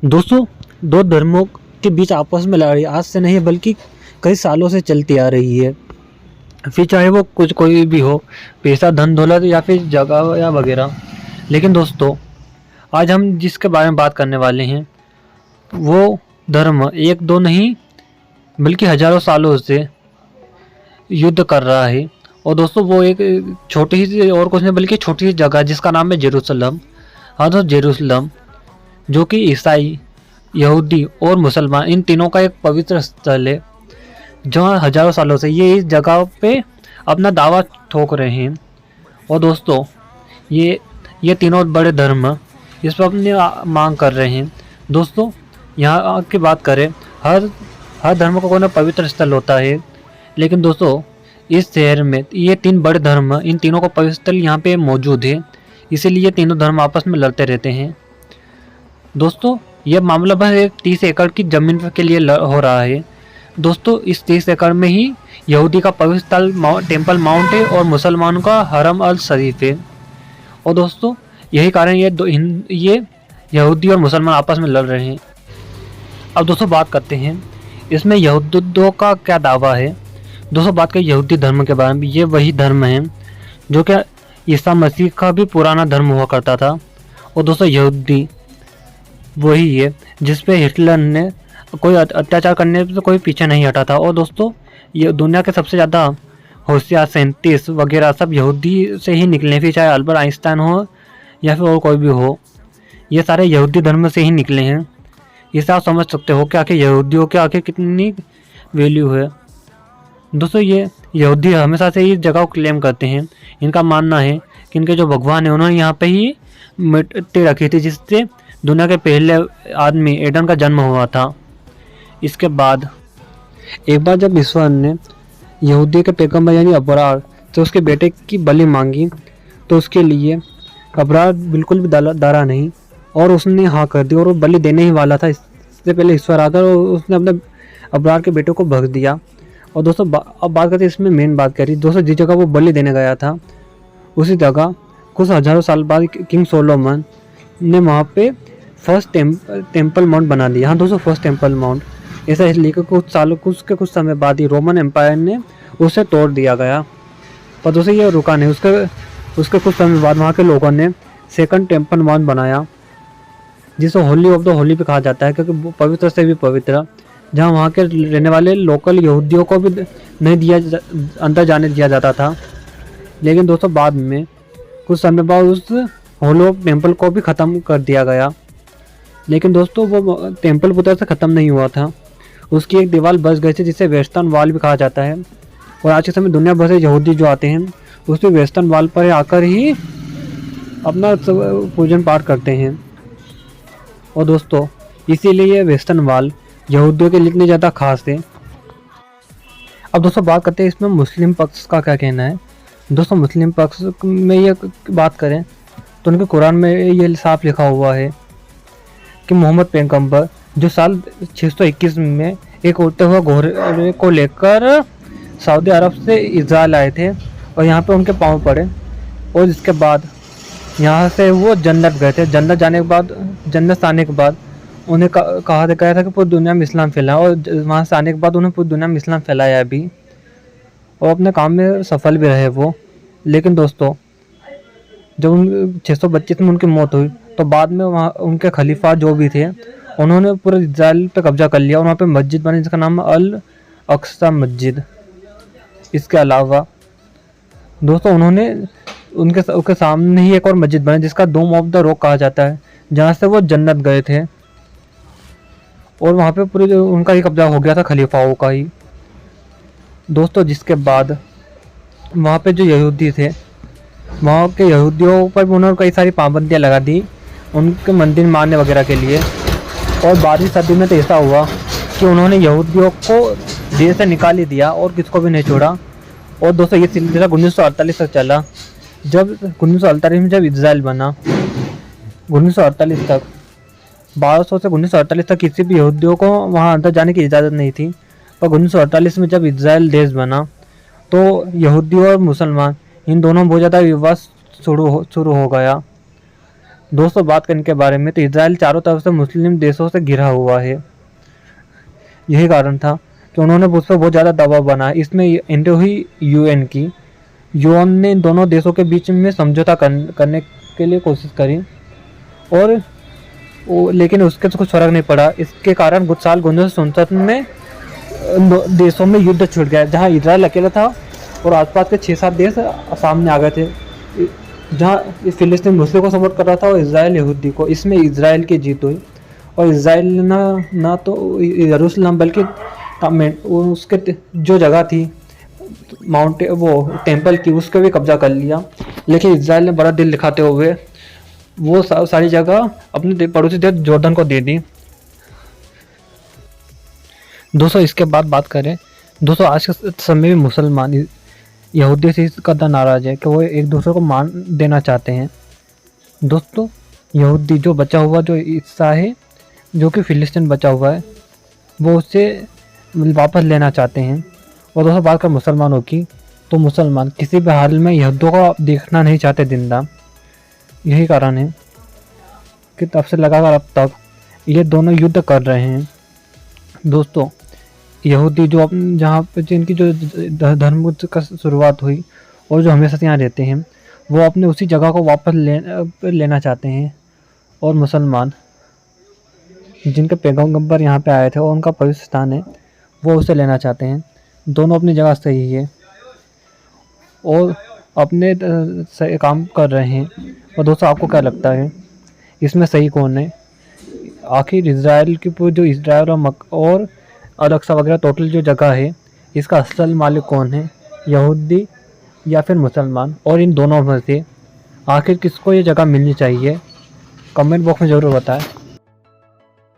दोस्तों, दो धर्मों के बीच आपस में लड़ाई आज से नहीं बल्कि कई सालों से चलती आ रही है। फिर चाहे वो कुछ कोई भी हो, पैसा, धन दौलत या फिर जगह या वगैरह। लेकिन दोस्तों, आज हम जिसके बारे में बात करने वाले हैं वो धर्म एक दो नहीं बल्कि हजारों सालों से युद्ध कर रहा है। और दोस्तों, वो एक छोटी सी और कुछ नहीं बल्कि छोटी सी जगह जिसका नाम है जेरूसलम। हाँ दोस्तों, जेरूसलम जो कि ईसाई, यहूदी और मुसलमान इन तीनों का एक पवित्र स्थल है, जहाँ हजारों सालों से ये इस जगह पे अपना दावा ठोक रहे हैं। और दोस्तों, ये तीनों बड़े धर्म इस पर अपनी मांग कर रहे हैं। दोस्तों, यहाँ की बात करें, हर धर्म का कोई ना पवित्र स्थल होता है, लेकिन दोस्तों इस शहर में ये तीन बड़े धर्म, इन तीनों का पवित्र स्थल यहाँ पे मौजूद है। इसीलिए ये तीनों धर्म आपस में लड़ते रहते हैं। दोस्तों, यह मामला बस एक 30 एकड़ की ज़मीन के लिए हो रहा है। दोस्तों, इस 30 एकड़ में ही यहूदी का पवित्र स्थल टेम्पल माउंट है और मुसलमानों का हरम अल शरीफ है। और दोस्तों, यही कारण ये यहूदी और मुसलमान आपस में लड़ रहे हैं। अब दोस्तों बात करते हैं इसमें यहूदियों का क्या दावा है। दोस्तों, बात करें यहूदी धर्म के बारे में, ये वही धर्म है जो कि ईसा मसीह का भी पुराना धर्म हुआ करता था। और दोस्तों, यहूदी वही है जिस पे हिटलर ने कोई अत्याचार करने से कोई पीछे नहीं हटा था। और दोस्तों, ये दुनिया के सबसे ज़्यादा होशियार साइंटिस्ट वगैरह सब यहूदी से ही निकले, फिर चाहे अल्बर्ट आइंस्टाइन हो या फिर और कोई भी हो, ये सारे यहूदी धर्म से ही निकले हैं। इससे आप समझ सकते हो कि आखिर यहूदियों के आखिर कितनी वैल्यू है। दोस्तों, ये यहूदी हमेशा से इस जगह को क्लेम करते हैं। इनका मानना है कि इनके जो भगवान है उन्होंने यहाँ पे ही मिट्टी रखी थी जिससे दुनिया के पहले आदमी एडम का जन्म हुआ था। इसके बाद एक बार जब ईश्वर ने यहूदी के पैगंबर यानी अब्रार से उसके बेटे की बलि मांगी, तो उसके लिए अब्रार बिल्कुल भी डरा नहीं और उसने हाँ कर दी और वो बलि देने ही वाला था। इससे पहले ईश्वर आकर उसने अपने अब्रार के बेटे को भग दिया। और दोस्तों, अब बात करते हैं इसमें मेन बात करी। दोस्तों, जिस जगह वो बलि देने गया था उसी जगह कुछ हजारों साल बाद किंग सोलोमन ने वहाँ पे फर्स्ट टेम्पल माउंट बना दिया। हाँ दोस्तों, फर्स्ट टेम्पल माउंट ऐसा इसलिए कि कुछ समय बाद ही रोमन एम्पायर ने उसे तोड़ दिया गया। पर दोस्तों, ये रुका नहीं, उसके कुछ समय बाद वहाँ के लोगों ने सेकंड टेम्पल माउंट बनाया, जिसे होली ऑफ द होली पे कहा जाता है, क्योंकि पवित्र से भी पवित्र, जहाँ वहाँ के रहने वाले लोकल यहूदियों को भी नहीं अंदर जाने दिया जाता था। लेकिन दोस्तों, बाद में कुछ समय बाद उस होली ऑफ टेम्पल को भी ख़त्म कर दिया गया। लेकिन दोस्तों, वो टेम्पल पूरी तरह से ख़त्म नहीं हुआ था, उसकी एक दीवार बच गई थी जिसे वेस्टर्न वॉल भी कहा जाता है। और आज के समय दुनिया भर से यहूदी जो आते हैं उस पर वेस्टर्न वॉल पर आकर ही अपना पूजन पाठ करते हैं। और दोस्तों, इसीलिए ये वेस्टर्न वॉल यहूदियों के लिए इतनी ज़्यादा खास है। अब दोस्तों बात करते हैं इसमें मुस्लिम पक्ष का क्या कहना है। दोस्तों, मुस्लिम पक्ष में ये बात करें तो उनके कुरान में ये साफ लिखा हुआ है कि मोहम्मद पैगंबर जो साल 621 में एक उड़ते हुए घोड़े को लेकर सऊदी अरब से इज़राइल आए थे और यहाँ पे उनके पाँव पड़े, और इसके बाद यहाँ से वो जन्नत गए थे। जन्नत से आने के बाद उन्हें कहा गया था कि पूरी दुनिया में इस्लाम फैलाया, और वहाँ से आने के बाद उन्हें पूरी दुनिया में इस्लाम फैलाया भी और अपने काम में सफल भी रहे वो। लेकिन दोस्तों, जब 632 में उनकी मौत हुई तो बाद में वहाँ उनके खलीफा जो भी थे उन्होंने पूरे इज़राइल पे कब्जा कर लिया और वहाँ पे मस्जिद बनी जिसका नाम अल अक्सा मस्जिद। इसके अलावा दोस्तों, उन्होंने उनके सामने ही एक और मस्जिद बनी जिसका डोम ऑफ द रॉक कहा जाता है, जहाँ से वो जन्नत गए थे, और वहाँ पे पूरे उनका ही कब्जा हो गया था, खलीफाओं का ही। दोस्तों, जिसके बाद वहाँ पे जो यहूदी थे वहाँ के यहूदियों पर भी उन्होंने कई सारी पाबंदियाँ लगा दी उनके मंदिर मारने वगैरह के लिए। और 12वीं सदी में तो ऐसा हुआ कि उन्होंने यहूदियों को देश से निकाल ही दिया और किसको भी नहीं छोड़ा। और दोस्तों, ये सिलसिला 1948 तक चला। जब 1948 में जब इज़राइल बना, 1948 तक 1200 से 1948 तक किसी भी यहूदियों को वहाँ अंदर जाने की इजाज़त नहीं थी। पर 1948 में जब इज़राइल देश बना तो यहूदी और मुसलमान इन दोनों में बहुत ज़्यादा विवाद शुरू हो गया। दोस्तों बात करने के बारे में, तो इजराइल चारों तरफ से मुस्लिम देशों से घिरा हुआ है। यही कारण था कि उन्होंने उस पर बहुत ज़्यादा दबाव बनाया। इसमें एंट्री हुई यूएन की। यूएन ने इन दोनों देशों के बीच में समझौता करने के लिए कोशिश करी, और लेकिन उसके तो कुछ फर्क नहीं पड़ा। इसके कारण कुछ साल 1967 में देशों में युद्ध छिड़ गया, जहां इजराइल अकेला था और आसपास के 6-7 देश सामने आ गए थे, जहां फिलिस्तीन मुस्लिम को सपोर्ट कर रहा था और इजराइल यहूदी को। इसमें इजराइल की जीत हुई, और इजराइल ना तो यरूशलेम बल्कि उसके जो जगह थी वो टेंपल की, उसके भी कब्जा कर लिया। लेकिन इजराइल ने बड़ा दिल दिखाते हुए वो सारी जगह अपने पड़ोसी देश जॉर्डन को दे दी। दोस्तों इसके बाद बात करें, दोस्तों आज के समय में मुसलमान यहूदी से इस कदर नाराज है कि वो एक दूसरे को मान देना चाहते हैं। दोस्तों यहूदी जो बचा हुआ जो हिस्सा है, जो कि फिलिस्तीन बचा हुआ है, वो उससे वापस लेना चाहते हैं। और दोस्तों बात कर मुसलमानों की, तो मुसलमान किसी भी हाल में यहूदियों को देखना नहीं चाहते जिंदा। यही कारण है कि तब से लगाकर अब तक ये दोनों युद्ध कर रहे हैं। दोस्तों यहूदी जो जहाँ पे जिनकी जो धर्म का शुरुआत हुई और जो हमेशा से यहाँ रहते हैं, वो अपने उसी जगह को वापस लेना चाहते हैं। और मुसलमान जिनके पैगंबर यहाँ पे आए थे और उनका पवित्र स्थान है, वो उसे लेना चाहते हैं। दोनों अपनी जगह सही है और अपने सही काम कर रहे हैं। और दोस्तों आपको क्या लगता है इसमें सही कौन है? आखिर इजराइल की जो इजराइल और अल-अक्सा वगैरह टोटल जो जगह है, इसका असल मालिक कौन है, यहूदी या फिर मुसलमान? और इन दोनों में से आखिर किसको ये जगह मिलनी चाहिए? कमेंट बॉक्स में ज़रूर बताएं।